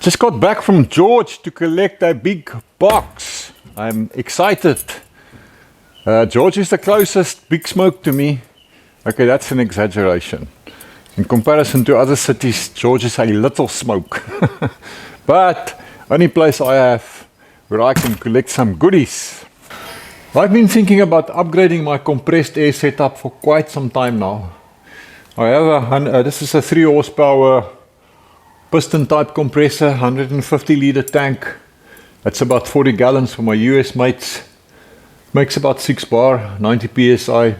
Just got back from George to collect a big box. I'm excited. George is the closest big smoke to me. Okay, that's an exaggeration. In comparison to other cities, George is a little smoke. But only place I have where I can collect some goodies. I've been thinking about upgrading my compressed air setup for quite some time now. I have this is a 3 horsepower piston type compressor, 150 litre tank. That's about 40 gallons for my US mates. Makes about 6 bar, 90 psi.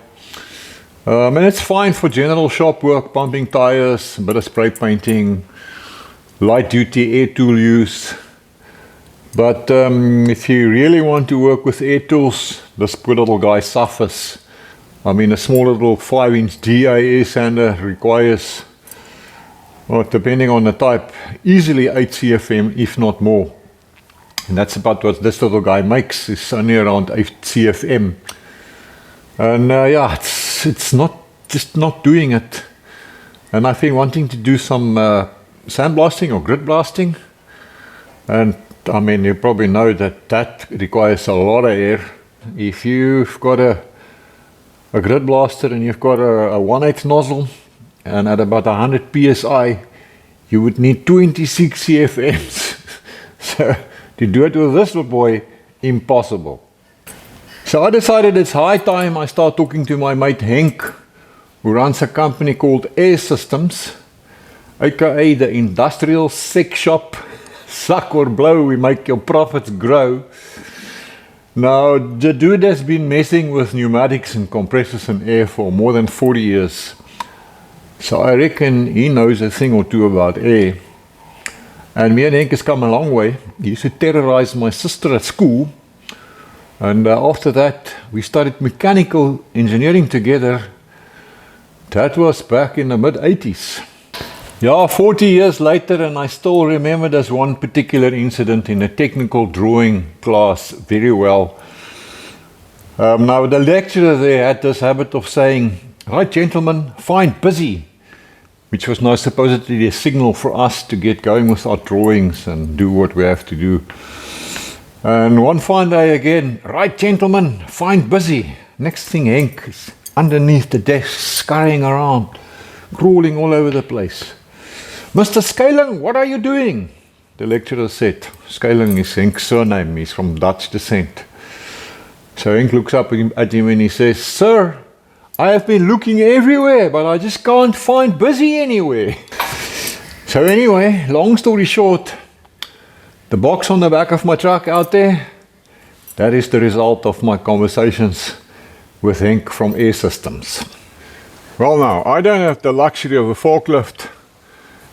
And it's fine for general shop work, pumping tires, a bit of spray painting, light duty air tool use. But if you really want to work with air tools, this poor little guy suffers. I mean, a small little 5-inch DA air sander requires, well, depending on the type, easily 8 CFM, if not more. And that's about what this little guy makes, is only around 8 CFM. And yeah, it's just not doing it. And I've been wanting to do some sandblasting or grit blasting. And I mean, you probably know that requires a lot of air. If you've got a grit blaster and you've got a 1/8 nozzle and at about 100 psi, you would need 26 CFMs. So to do it with this little boy, impossible. So I decided it's high time I start talking to my mate Henk, who runs a company called Air Systems, aka the industrial sex shop. Suck or blow, we make your profits grow. Now, the dude has been messing with pneumatics and compressors and air for more than 40 years. So I reckon he knows a thing or two about air. And me and Henk has come a long way. He used to terrorize my sister at school. And after that, we started mechanical engineering together. That was back in the mid-80s. Yeah, 40 years later, and I still remember this one particular incident in a technical drawing class very well. Now, the lecturer there had this habit of saying, "Right, gentlemen, find busy," which was now supposedly a signal for us to get going with our drawings and do what we have to do. And one fine day again, "Right, gentlemen, find busy." Next thing, Henk is underneath the desk, scurrying around, crawling all over the place. "Mr. Scaling, what are you doing?" The lecturer said. Scaling is Henk's surname. He's from Dutch descent. So Henk looks up at him and he says, "Sir, I have been looking everywhere, but I just can't find busy anywhere." So anyway, long story short, the box on the back of my truck out there, that is the result of my conversations with Henk from Air Systems. Well now, I don't have the luxury of a forklift.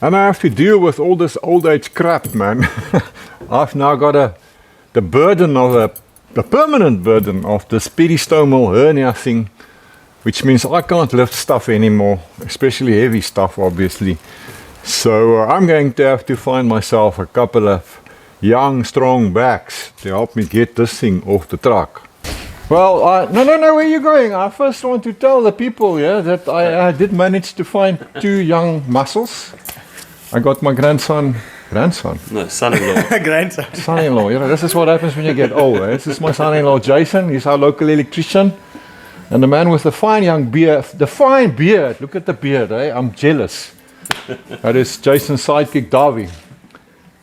And I have to deal with all this old age crap, man. I've now got the burden of the permanent burden of this peristomal hernia thing, which means I can't lift stuff anymore, especially heavy stuff, obviously. So I'm going to have to find myself a couple of young, strong backs to help me get this thing off the truck. Well, no, where are you going? I first want to tell the people, yeah, that I did manage to find 2 young muscles. I got my grandson. No, son-in-law. Grandson. Son-in-law. You know, this is what happens when you get old. Eh? This is my son-in-law, Jason. He's our local electrician. And the man with the fine young beard. The fine beard. Look at the beard. Eh? I'm jealous. That is Jason's sidekick, Davy.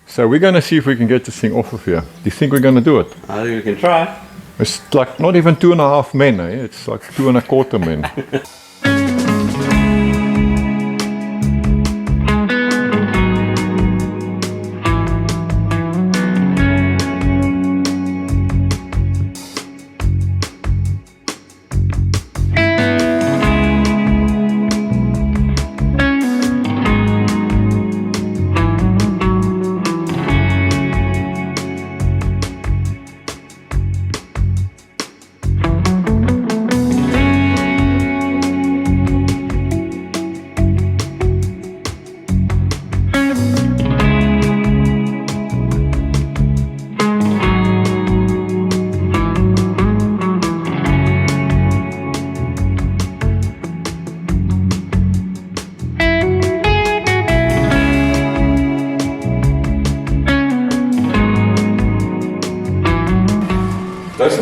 So we're going to see if we can get this thing off of here. Do you think we're going to do it? I think we can try. It's like not even 2.5 men. Eh? It's like 2.25 men.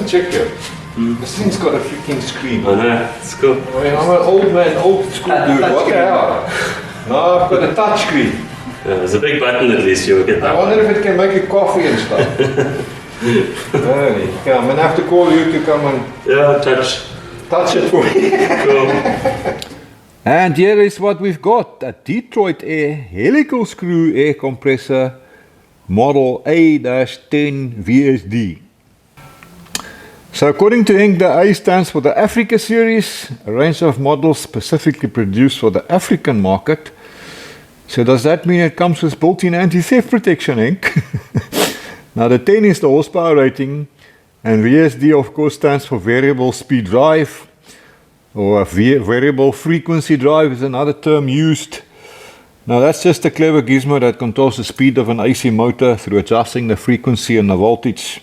to check here. This thing's got a freaking screen. I know, it's cool. I mean, I'm an old man, old school dude. What the hell? No, I've got a touch screen. Yeah, there's a big button at least, you'll get that. I wonder if it can make you coffee and stuff. Really? Yeah, I'm gonna have to call you to come and touch it for me. Cool. And here is what we've got, a Detroit Air helical screw air compressor model A-10 VSD. So according to Henk, the A stands for the Africa series, a range of models specifically produced for the African market. So does that mean it comes with built-in anti-theft protection, Henk? Now the 10 is the horsepower rating, and VSD of course stands for variable speed drive, or a variable frequency drive is another term used. Now that's just a clever gizmo that controls the speed of an AC motor through adjusting the frequency and the voltage.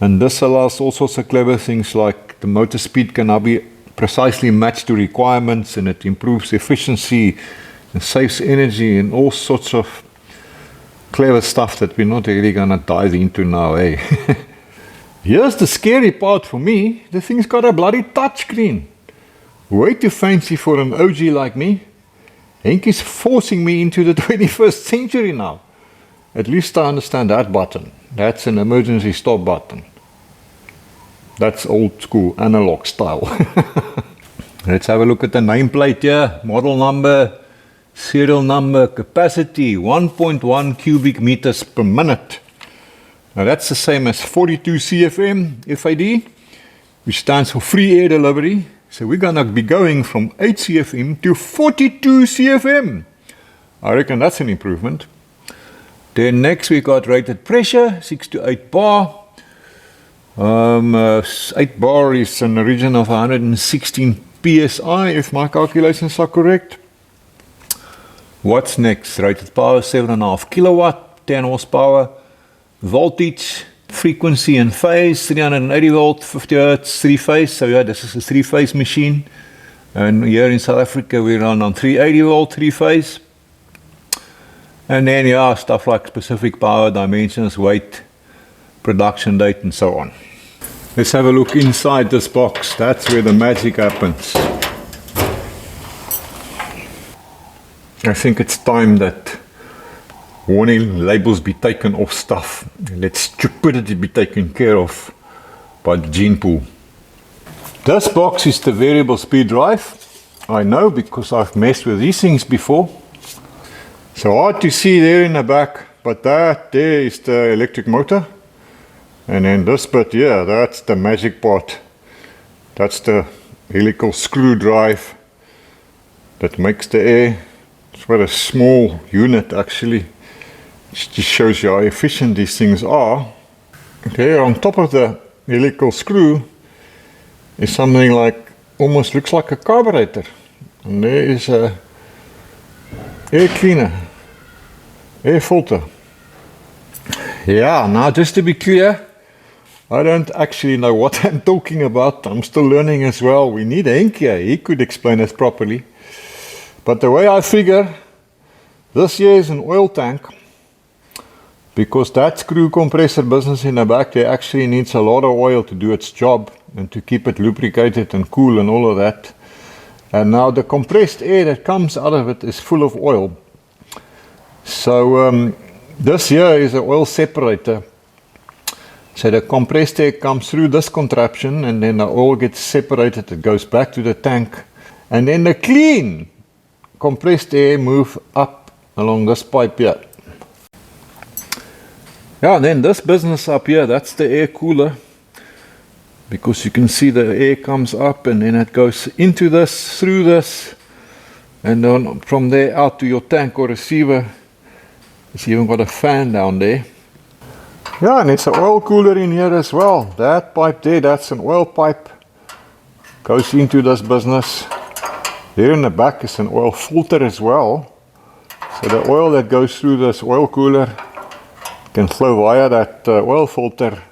And this allows all sorts of clever things, like the motor speed can now be precisely matched to requirements, and it improves efficiency and saves energy and all sorts of clever stuff that we're not really going to dive into now, eh? Here's the scary part for me. The thing's got a bloody touchscreen. Way too fancy for an OG like me. Henk is forcing me into the 21st century now. At least I understand that button. That's an emergency stop button. That's old school analog style. Let's have a look at the nameplate here. Model number, serial number, capacity 1.1 cubic meters per minute. Now that's the same as 42 CFM FAD, which stands for free air delivery. So we're gonna be going from 8 CFM to 42 CFM. I reckon that's an improvement. Then next we got rated pressure, 6 to 8 bar. 8 bar is in the region of 116 PSI, if my calculations are correct. What's next? Rated power 7.5 kilowatt, 10 horsepower. Voltage, frequency and phase, 380 volt, 50 hertz, 3-phase. So yeah, this is a 3-phase machine. And here in South Africa we run on 380 volt, 3-phase. And then yeah, stuff like specific power, dimensions, weight, production date and so on. Let's have a look inside this box. That's where the magic happens. I think it's time that warning labels be taken off stuff. Let stupidity be taken care of by the gene pool. This box is the variable speed drive. I know because I've messed with these things before. So hard to see there in the back, but that there is the electric motor. And then this bit here, that's the magic part. That's the helical screw drive that makes the air. It's quite a small unit actually. It just shows you how efficient these things are. There on top of the helical screw is something like, almost looks like a carburetor. And there is a air cleaner, air filter. Yeah, now just to be clear, I don't actually know what I'm talking about. I'm still learning as well. We need Henk here. He could explain it properly. But the way I figure, this here is an oil tank, because that screw compressor business in the back there actually needs a lot of oil to do its job and to keep it lubricated and cool and all of that. And now the compressed air that comes out of it is full of oil. So this here is an oil separator. So the compressed air comes through this contraption, and then the oil gets separated. It goes back to the tank, and then the clean compressed air moves up along this pipe here. Yeah, and then this business up here, that's the air cooler, because you can see the air comes up and then it goes into this, through this, and then from there out to your tank or receiver. It's even got a fan down there. Yeah, and it's an oil cooler in here as well. That pipe there, that's an oil pipe. Goes into this business. There in the back is an oil filter as well. So the oil that goes through this oil cooler can flow via that oil filter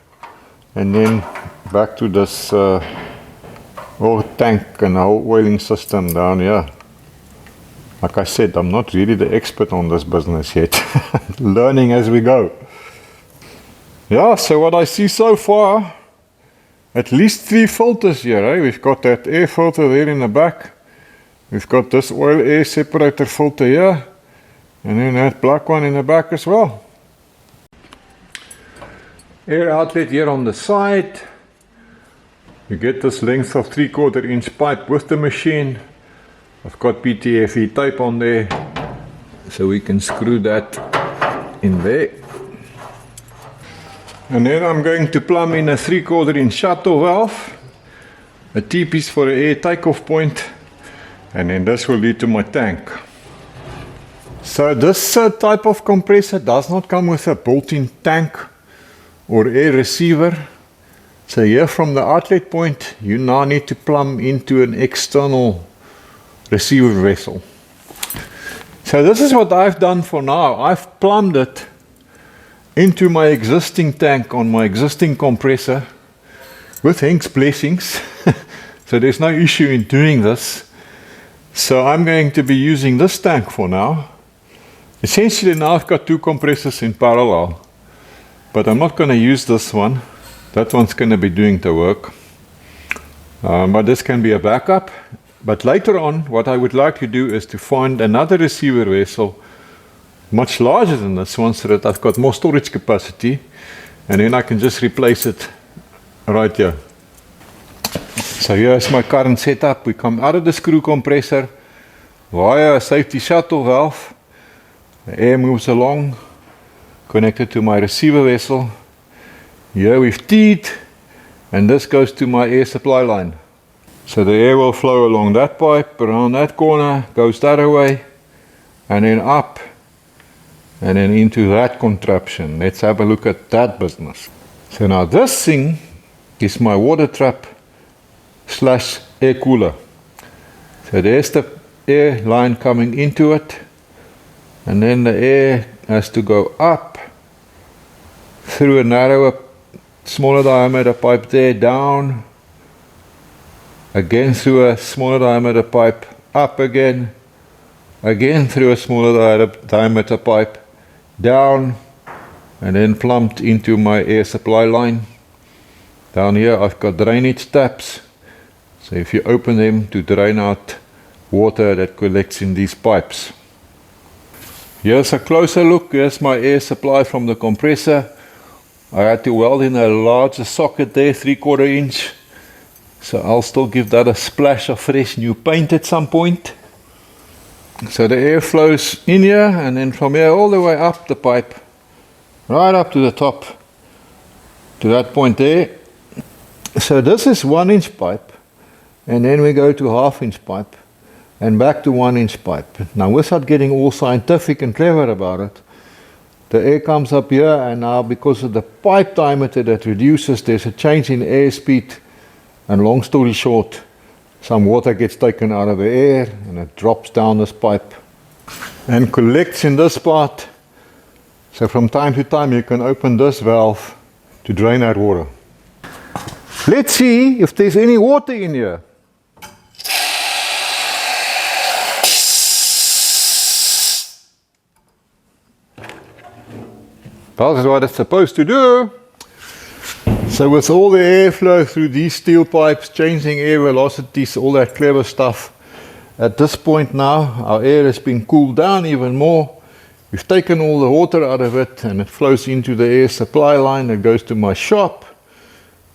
and then back to this oil tank and the whole oiling system down here. Like I said, I'm not really the expert on this business yet. Learning as we go. Yeah, so what I see so far at least 3 filters here. Eh? We've got that air filter there in the back. We've got this oil air separator filter here. And then that black one in the back as well. Air outlet here on the side. You get this length of 3/4 inch pipe with the machine. I've got PTFE tape on there, so we can screw that in there. And then I'm going to plumb in a 3/4 inch shuttle valve, a T-piece for an air takeoff point, and then this will lead to my tank. So this type of compressor does not come with a built-in tank or air receiver. So here from the outlet point, you now need to plumb into an external receiver vessel. So this is what I've done for now. I've plumbed it into my existing tank on my existing compressor with Henk's blessings. So there's no issue in doing this. So I'm going to be using this tank for now. Essentially now I've got 2 compressors in parallel, but I'm not going to use this one. That one's going to be doing the work. But this can be a backup. But later on, what I would like to do is to find another receiver vessel much larger than this one, so that I've got more storage capacity, and then I can just replace it right here. So here's my current setup. We come out of the screw compressor via a safety shuttle valve. The air moves along, connected to my receiver vessel. Here we've teed, and this goes to my air supply line. So the air will flow along that pipe, around that corner, goes that way, and then up, and then into that contraption. Let's have a look at that business. So now this thing is my water trap slash air cooler. So there's the air line coming into it, and then the air has to go up through a narrower, smaller diameter pipe there, down, again through a smaller diameter pipe, up again through a smaller diameter pipe, down, and then plumbed into my air supply line. Down here I've got drainage taps, so if you open them to drain out water that collects in these pipes. Here's a closer look. Here's my air supply from the compressor. I had to weld in a larger socket there, 3/4 inch. So I'll still give that a splash of fresh new paint at some point. So the air flows in here, and then from here all the way up the pipe, right up to the top, to that point there. So this is 1 inch pipe, and then we go to 1/2 inch pipe, and back to 1 inch pipe. Now without getting all scientific and clever about it, the air comes up here, and now because of the pipe diameter that reduces, there's a change in air speed, and long story short, some water gets taken out of the air and it drops down this pipe and collects in this part. So from time to time you can open this valve to drain out water. Let's see if there's any water in here. That's what it's supposed to do. So with all the airflow through these steel pipes, changing air velocities, all that clever stuff, at this point now our air has been cooled down even more. We've taken all the water out of it, and it flows into the air supply line that goes to my shop.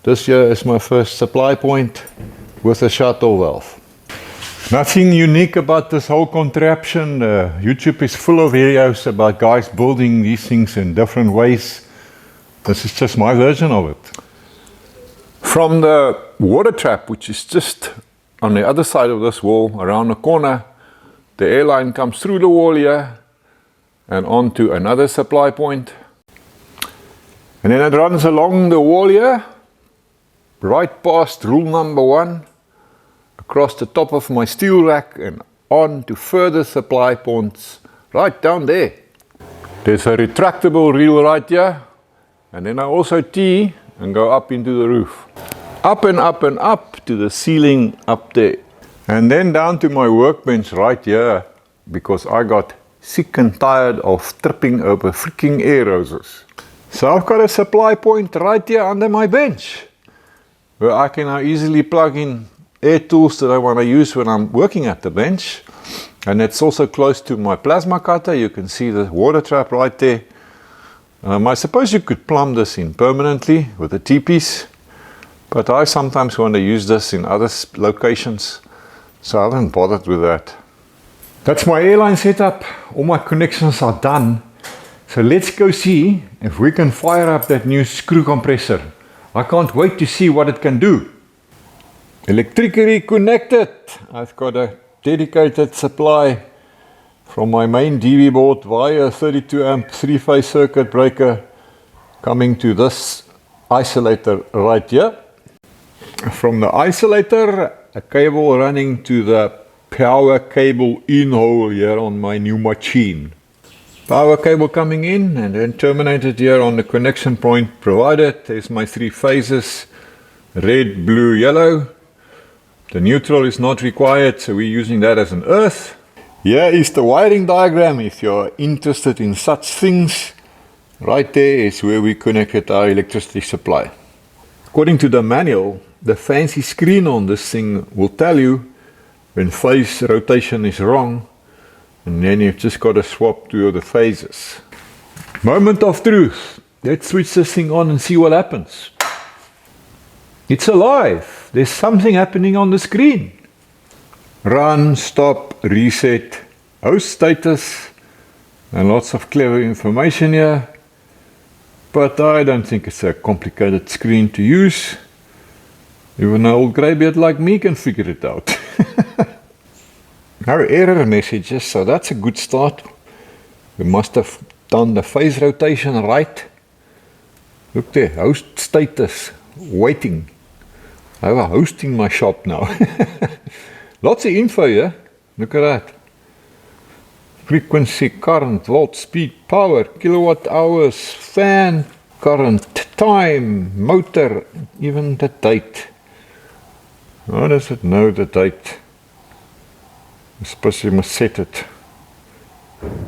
This here is my first supply point with a shuttle valve. Nothing unique about this whole contraption. YouTube is full of videos about guys building these things in different ways. This is just my version of it. From the water trap, which is just on the other side of this wall, around the corner, the air line comes through the wall here and onto another supply point. And then it runs along the wall here, right past rule number 1, across the top of my steel rack and on to further supply points right down there. There's a retractable reel right here, and then I also tee and go up into the roof. Up and up and up to the ceiling up there. And then down to my workbench right here, because I got sick and tired of tripping over freaking air hoses. So I've got a supply point right here under my bench. where I can now easily plug in air tools that I want to use when I'm working at the bench. And it's also close to my plasma cutter. You can see the water trap right there. I suppose you could plumb this in permanently with a T-piece, but I sometimes want to use this in other locations, so I haven't bothered with that. That's my airline setup. All my connections are done. So let's go see if we can fire up that new screw compressor. I can't wait to see what it can do. Electrically connected. I've got a dedicated supply from my main DV board via 32 amp 3-phase circuit breaker coming to this isolator right here. From the isolator, a cable running to the power cable in hole here on my new machine. Power cable coming in and then terminated here on the connection point provided. There's my 3 phases, red, blue, yellow. The neutral is not required, so we're using that as an earth. Here is the wiring diagram if you're interested in such things. Right there is where we connected our electricity supply. According to the manual, the fancy screen on this thing will tell you when phase rotation is wrong, and then you've just got to swap 2 of the phases. Moment of truth. Let's switch this thing on and see what happens. It's alive. There's something happening on the screen. Run, stop, reset, host status, and lots of clever information here. But I don't think it's a complicated screen to use. Even an old greybeard like me can figure it out. No error messages, so that's a good start. We must have done the phase rotation right. Look there, host status, waiting. I have a host in my shop now. Lots of info here. Look at that. Frequency, current, volt, speed, power, kilowatt hours, fan, current, time, motor, even the date. How does it know the date? I suppose you must set it.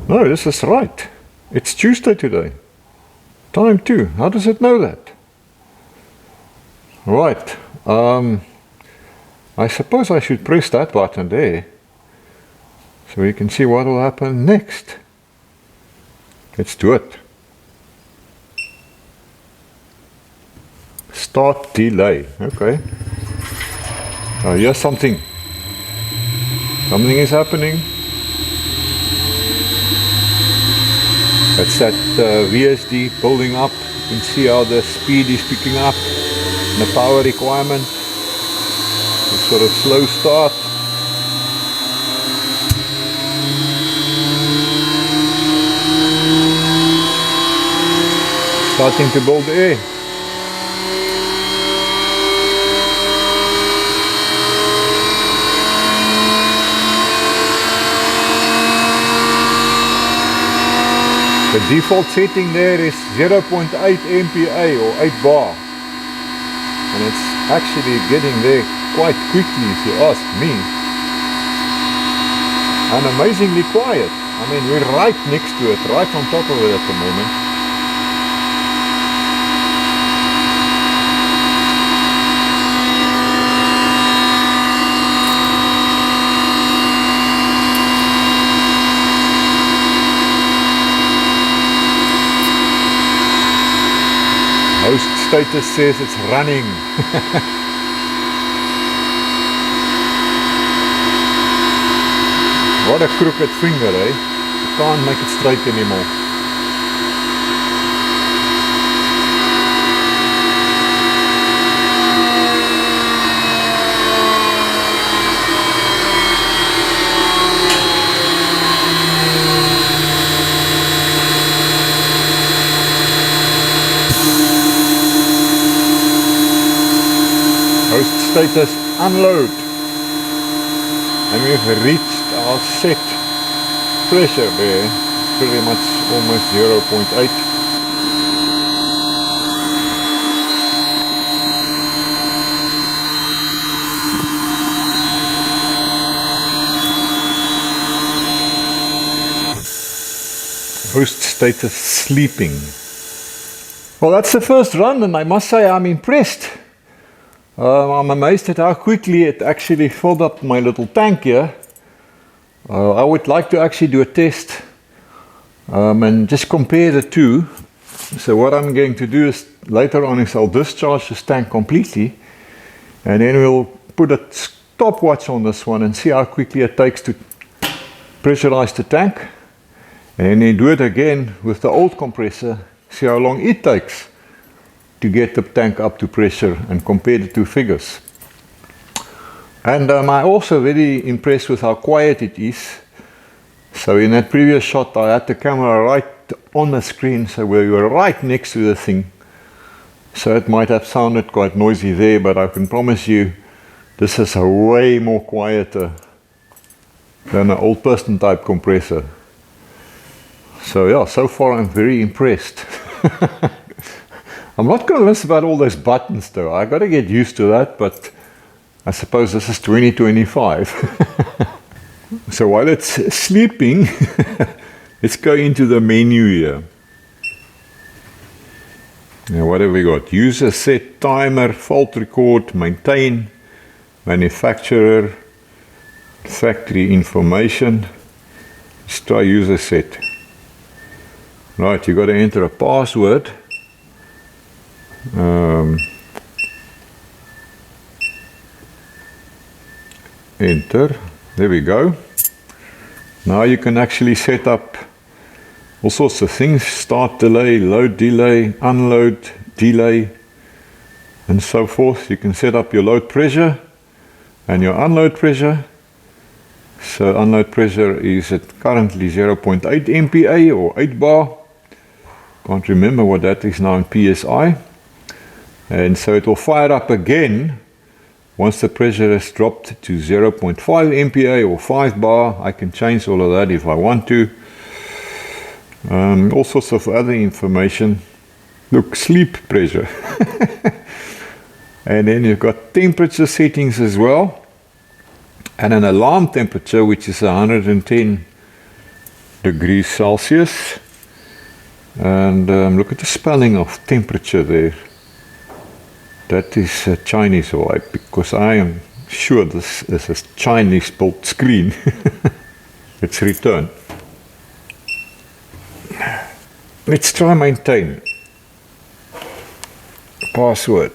No, this is right. It's Tuesday today. Time too. How does it know that? Right. I suppose I should press that button there so we can see what will happen next. Let's do it. Start delay. Okay. Oh, here's something. Something is happening. That's that VSD building up. You can see how the speed is picking up. And the power requirement. It's sort of slow start. Starting to build air. The default setting there is 0.8 MPa or 8 bar. And it's actually getting there quite quickly if you ask me. And amazingly quiet. I mean, we're right next to it, right on top of it at the moment. Host status says it's running. What a crooked finger, eh? You can't make it straight anymore. Host status unload, and we've reached our set pressure there, pretty much almost 0.8. Host status sleeping. Well, that's the first run, and I must say I'm impressed. I'm amazed at how quickly it actually filled up my little tank here. I would like to actually do a test and just compare the two. So what I'm going to do is later on is I'll discharge this tank completely, and then we'll put a stopwatch on this one and see how quickly it takes to pressurize the tank, and then do it again with the old compressor, see how long it takes to get the tank up to pressure, and compare the two figures. And I'm also very impressed with how quiet it is. So in that previous shot I had the camera right on the screen, so we were right next to the thing. So it might have sounded quite noisy there, but I can promise you this is a way more quieter than an old piston type compressor. So yeah, so far I'm very impressed. I'm not convinced about all those buttons though. I got to get used to that, but I suppose this is 2025. So while it's sleeping, let's go into the menu here. Now what have we got? User set, timer, fault record, maintain, manufacturer, factory information. Let's try user set. Right, you got to enter a password. Enter. There we go. Now you can actually set up all sorts of things: start delay, load delay, unload delay, and so forth. You can set up your load pressure and your unload pressure. So unload pressure is at currently 0.8 MPa or 8 bar. Can't remember what that is now in PSI. And so it will fire up again once the pressure has dropped to 0.5 MPa or 5 bar. I can change all of that if I want to. All sorts of other information. Look, sleep pressure. And then you've got temperature settings as well, and an alarm temperature which is 110 degrees Celsius. And look at the spelling of temperature there. That is a Chinese wipe, because I am sure this is a Chinese built screen. Let's return. Let's try maintain. Password.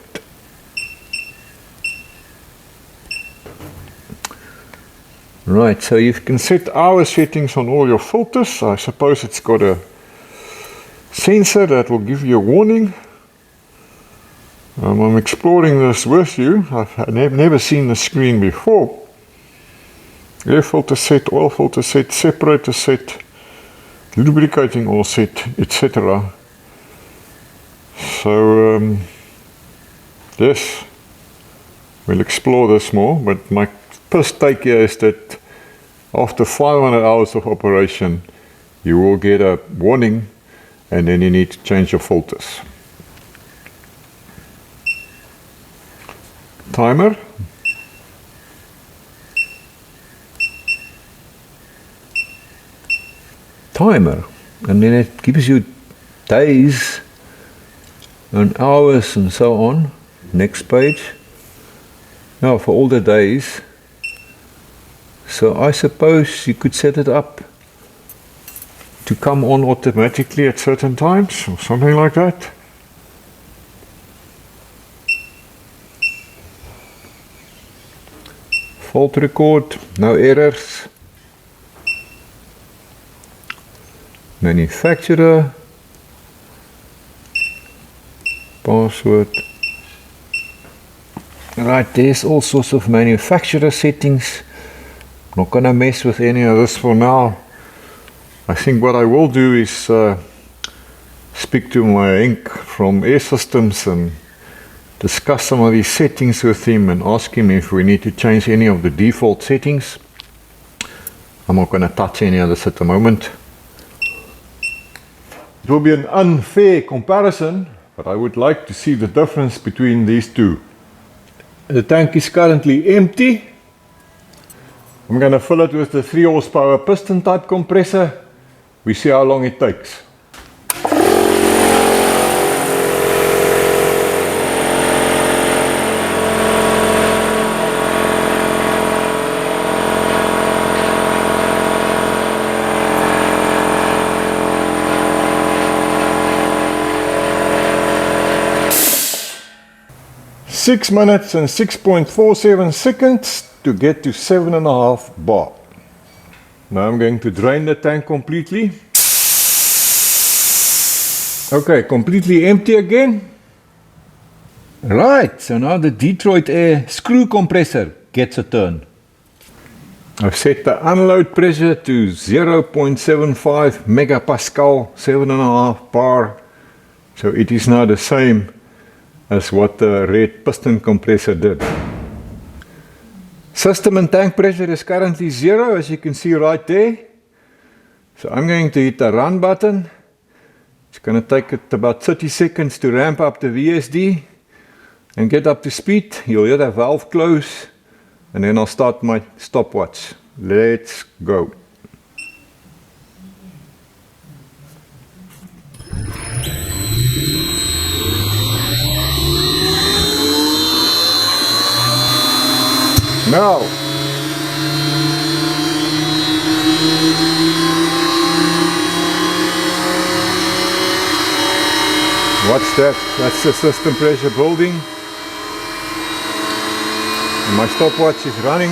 Right, so you can set hour settings on all your filters. I suppose it's got a sensor that will give you a warning. I'm exploring this with you. I've never seen the screen before. Air filter set, oil filter set, separator set, lubricating oil set, etc. So yes, we'll explore this more, but my first take here is that after 500 hours of operation you will get a warning, and then you need to change your filters. Timer. Timer, and then it gives you days and hours and so on. Next page. Now for all the days. So I suppose you could set it up to come on automatically at certain times or something like that. Fault record, no errors. Manufacturer, password. Right, there's all sorts of manufacturer settings. Not gonna mess with any of this for now. I think what I will do is speak to my Henk from Air Systems and discuss some of these settings with him and ask him if we need to change any of the default settings. I'm not gonna touch any of this at the moment. It will be an unfair comparison, but I would like to see the difference between these two. The tank is currently empty. I'm going to fill it with the 3 horsepower piston type compressor. We see how long it takes. 6 minutes and 6.47 seconds to get to 7.5 bar. Now I'm going to drain the tank completely. Okay, completely empty again. Right, so now the Detroit Air screw compressor gets a turn. I've set the unload pressure to 0.75 megapascal, 7.5 bar. So it is now the same as what the red piston compressor did. System and tank pressure is currently 0, as you can see right there. So I'm going to hit the run button. It's going to take it about 30 seconds to ramp up the VSD and get up to speed. You'll hear the valve close, and then I'll start my stopwatch. Let's go. Now, watch that, that's the system pressure building. And my stopwatch is running.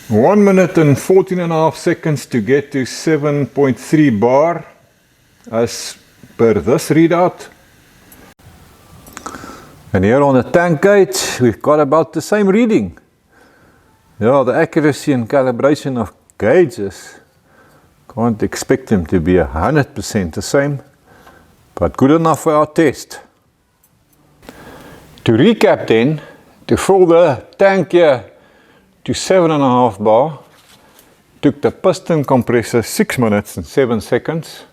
One minute and 14.5 seconds to get to 7.3 bar as per this readout. And here on the tank gauge, we've got about the same reading. Yeah, the accuracy and calibration of gauges, can't expect them to be 100% the same, but good enough for our test. To recap then, to fill the tank here to 7.5 bar, took the piston compressor 6 minutes and 7 seconds,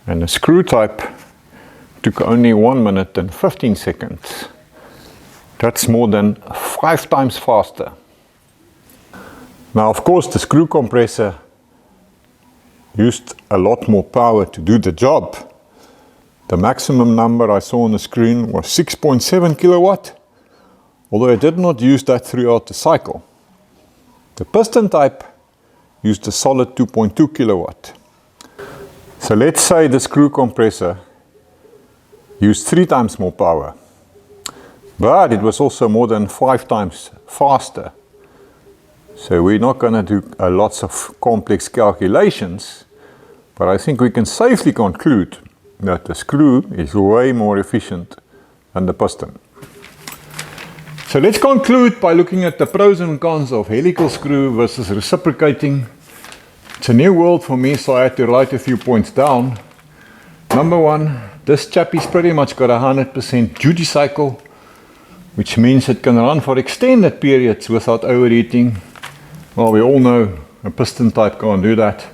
and the screw type took only 1 minute and 15 seconds. That's more than 5 times faster. Now, of course, the screw compressor used a lot more power to do the job. The maximum number I saw on the screen was 6.7 kilowatt, although I did not use that throughout the cycle. The piston type used a solid 2.2 kilowatt. So let's say the screw compressor used 3 times more power, but it was also more than 5 times faster. So we're not going to do lots of complex calculations, but I think we can safely conclude that the screw is way more efficient than the piston. So let's conclude by looking at the pros and cons of helical screw versus reciprocating. It's a new world for me, so I had to write a few points down. Number 1, this chappie's pretty much got a 100% duty cycle, which means it can run for extended periods without overheating. Well, we all know a piston type can't do that.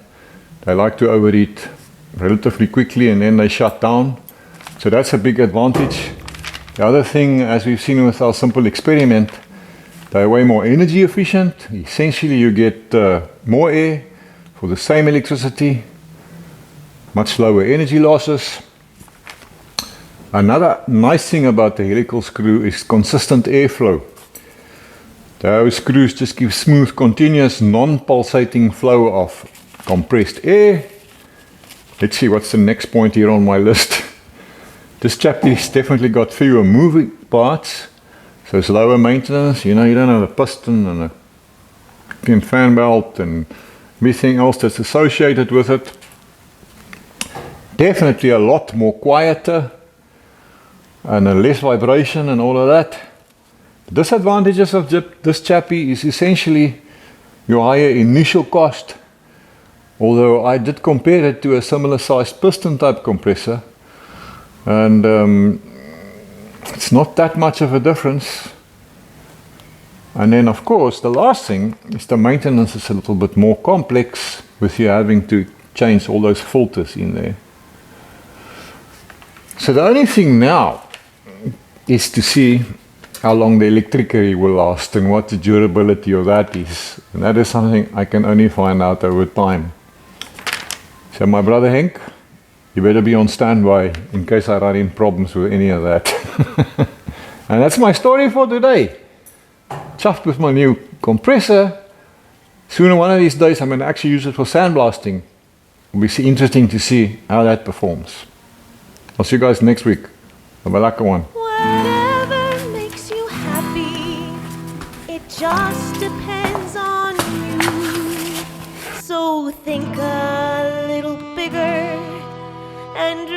They like to overheat relatively quickly and then they shut down. So that's a big advantage. The other thing, as we've seen with our simple experiment, they're way more energy efficient. Essentially, you get more air for the same electricity, much lower energy losses. Another nice thing about the helical screw is consistent airflow. Those screws just give smooth, continuous, non-pulsating flow of compressed air. Let's see what's the next point here on my list. This chappie's definitely got fewer moving parts, so it's lower maintenance. You know, you don't have a piston and a fan belt and everything else that's associated with it. Definitely a lot more quieter and a less vibration and all of that. The disadvantages of this chappie is essentially your higher initial cost, although I did compare it to a similar sized piston type compressor, and it's not that much of a difference. And then of course the last thing is the maintenance is a little bit more complex, with you having to change all those filters in there. So the only thing now is to see how long the electricity will last and what the durability of that is. And that is something I can only find out over time. So my brother Henk, you better be on standby in case I run into problems with any of that. And that's my story for today. Chuffed with my new compressor. Soon one of these days I'm going to actually use it for sandblasting. It'll be interesting to see how that performs. I'll see you guys next week. Have a lucky one. Whatever makes you happy, it just depends on you. So think a little bigger and